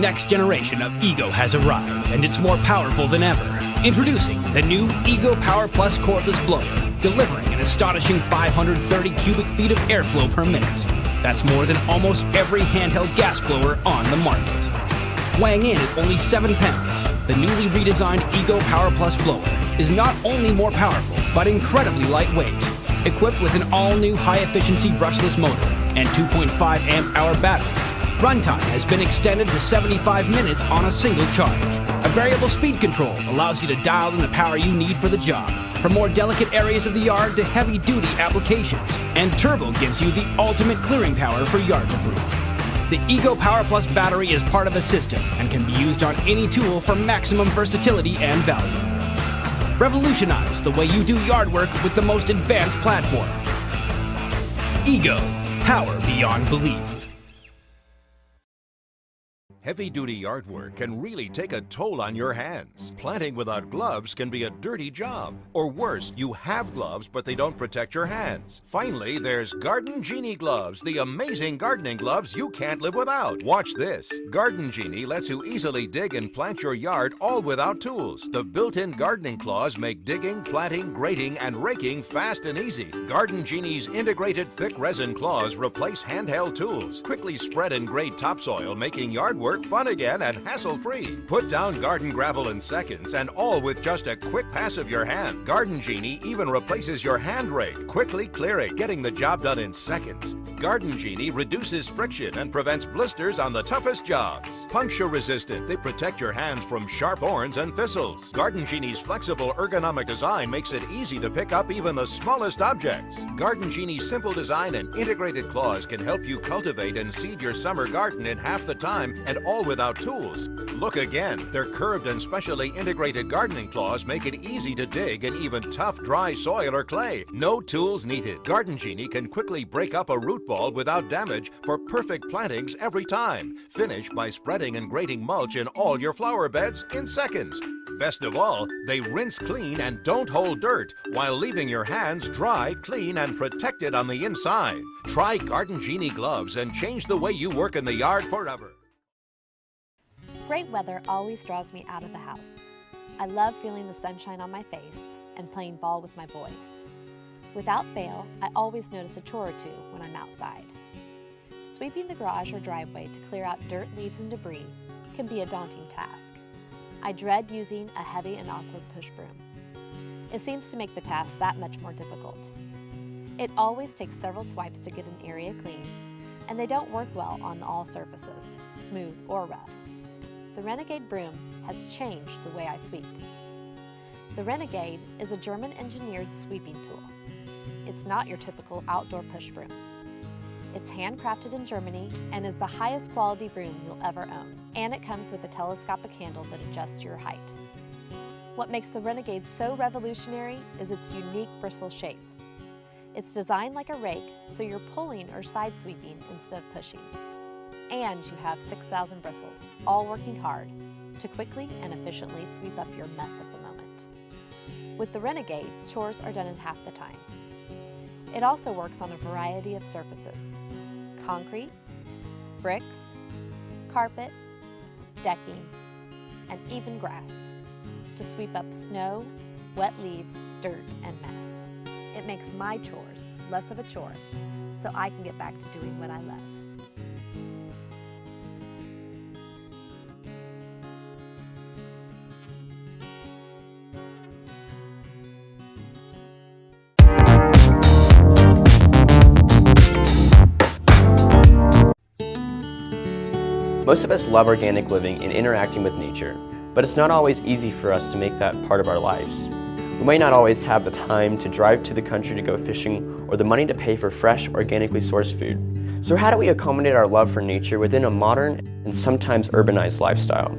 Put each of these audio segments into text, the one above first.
next generation of Ego has arrived, and it's more powerful than ever. Introducing the new Ego Power Plus cordless blower, delivering an astonishing 530 cubic feet of airflow per minute. That's more than almost every handheld gas blower on the market. Weighing in at only 7 pounds, the newly redesigned Ego Power Plus blower is not only more powerful, but incredibly lightweight. Equipped with an all-new high-efficiency brushless motor and 2.5 amp-hour battery, runtime has been extended to 75 minutes on a single charge. A variable speed control allows you to dial in the power you need for the job, from more delicate areas of the yard to heavy-duty applications. And Turbo gives you the ultimate clearing power for yard debris. The Ego Power Plus battery is part of a system and can be used on any tool for maximum versatility and value. Revolutionize the way you do yard work with the most advanced platform. Ego, power beyond belief. Heavy-duty yard work can really take a toll on your hands. Planting without gloves can be a dirty job. Or worse, you have gloves, but they don't protect your hands. Finally, there's Garden Genie gloves, the amazing gardening gloves you can't live without. Watch this. Garden Genie lets you easily dig and plant your yard all without tools. The built-in gardening claws make digging, planting, grating, and raking fast and easy. Garden Genie's integrated thick resin claws replace handheld tools. Quickly spread and grade topsoil, making yard work fun again and hassle-free. Put down garden gravel in seconds, and all with just a quick pass of your hand. Garden Genie even replaces your hand rake, quickly clearing, getting the job done in seconds. Garden Genie reduces friction and prevents blisters on the toughest jobs. Puncture resistant, they protect your hands from sharp thorns and thistles. Garden Genie's flexible ergonomic design makes it easy to pick up even the smallest objects. Garden Genie's simple design and integrated claws can help you cultivate and seed your summer garden in half the time, and all without tools. Look again. Their curved and specially integrated gardening claws make it easy to dig in even tough, dry soil or clay. No tools needed. Garden Genie can quickly break up a root ball without damage for perfect plantings every time. Finish by spreading and grating mulch in all your flower beds in seconds. Best of all, they rinse clean and don't hold dirt, while leaving your hands dry, clean, and protected on the inside. Try Garden Genie gloves and change the way you work in the yard forever. Great weather always draws me out of the house. I love feeling the sunshine on my face and playing ball with my boys. Without fail, I always notice a chore or two when I'm outside. Sweeping the garage or driveway to clear out dirt, leaves, and debris can be a daunting task. I dread using a heavy and awkward push broom. It seems to make the task that much more difficult. It always takes several swipes to get an area clean, and they don't work well on all surfaces, smooth or rough. The Renegade broom has changed the way I sweep. The Renegade is a German-engineered sweeping tool. It's not your typical outdoor push broom. It's handcrafted in Germany and is the highest quality broom you'll ever own. And it comes with a telescopic handle that adjusts your height. What makes the Renegade so revolutionary is its unique bristle shape. It's designed like a rake, so you're pulling or side sweeping instead of pushing. And you have 6,000 bristles, all working hard to quickly and efficiently sweep up your mess of the moment. With the Renegade, chores are done in half the time. It also works on a variety of surfaces: concrete, bricks, carpet, decking, and even grass, to sweep up snow, wet leaves, dirt, and mess. It makes my chores less of a chore, so I can get back to doing what I love. Most of us love organic living and interacting with nature, but it's not always easy for us to make that part of our lives. We might not always have the time to drive to the country to go fishing or the money to pay for fresh, organically sourced food. So how do we accommodate our love for nature within a modern and sometimes urbanized lifestyle?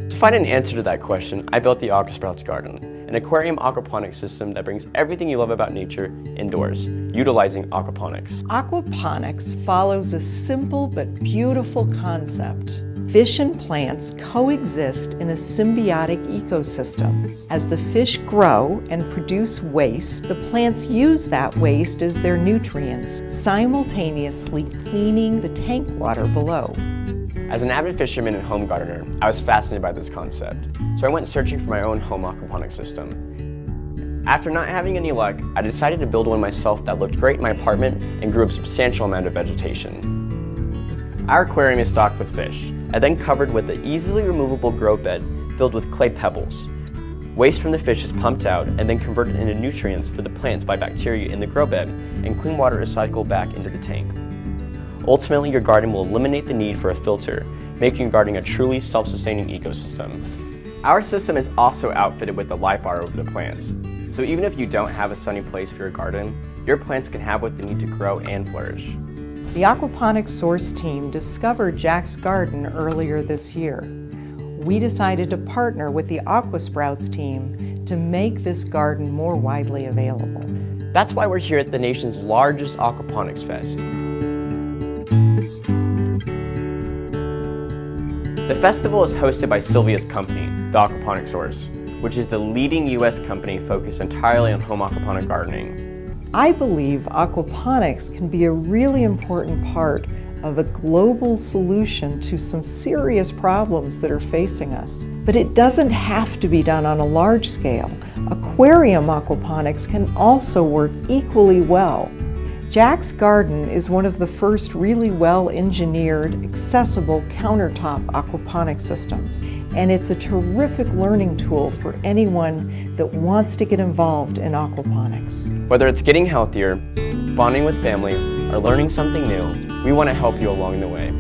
To find an answer to that question, I built the Aquasprouts Garden, an aquarium aquaponics system that brings everything you love about nature indoors, utilizing aquaponics. Aquaponics follows a simple but beautiful concept. Fish and plants coexist in a symbiotic ecosystem. As the fish grow and produce waste, the plants use that waste as their nutrients, simultaneously cleaning the tank water below. As an avid fisherman and home gardener, I was fascinated by this concept, so I went searching for my own home aquaponics system. After not having any luck, I decided to build one myself that looked great in my apartment and grew a substantial amount of vegetation. Our aquarium is stocked with fish, and then covered with an easily removable grow bed filled with clay pebbles. Waste from the fish is pumped out and then converted into nutrients for the plants by bacteria in the grow bed, and clean water is cycled back into the tank. Ultimately, your garden will eliminate the need for a filter, making your garden a truly self-sustaining ecosystem. Our system is also outfitted with a light bar over the plants, so even if you don't have a sunny place for your garden, your plants can have what they need to grow and flourish. The Aquaponics Source team discovered Jack's Garden earlier this year. We decided to partner with the AquaSprouts team to make this garden more widely available. That's why we're here at the nation's largest aquaponics fest. The festival is hosted by Sylvia's company, the Aquaponics Source, which is the leading U.S. company focused entirely on home aquaponic gardening. I believe aquaponics can be a really important part of a global solution to some serious problems that are facing us. But it doesn't have to be done on a large scale. Aquarium aquaponics can also work equally well. Jack's Garden is one of the first really well-engineered, accessible countertop aquaponic systems, and it's a terrific learning tool for anyone that wants to get involved in aquaponics. Whether it's getting healthier, bonding with family, or learning something new, we want to help you along the way.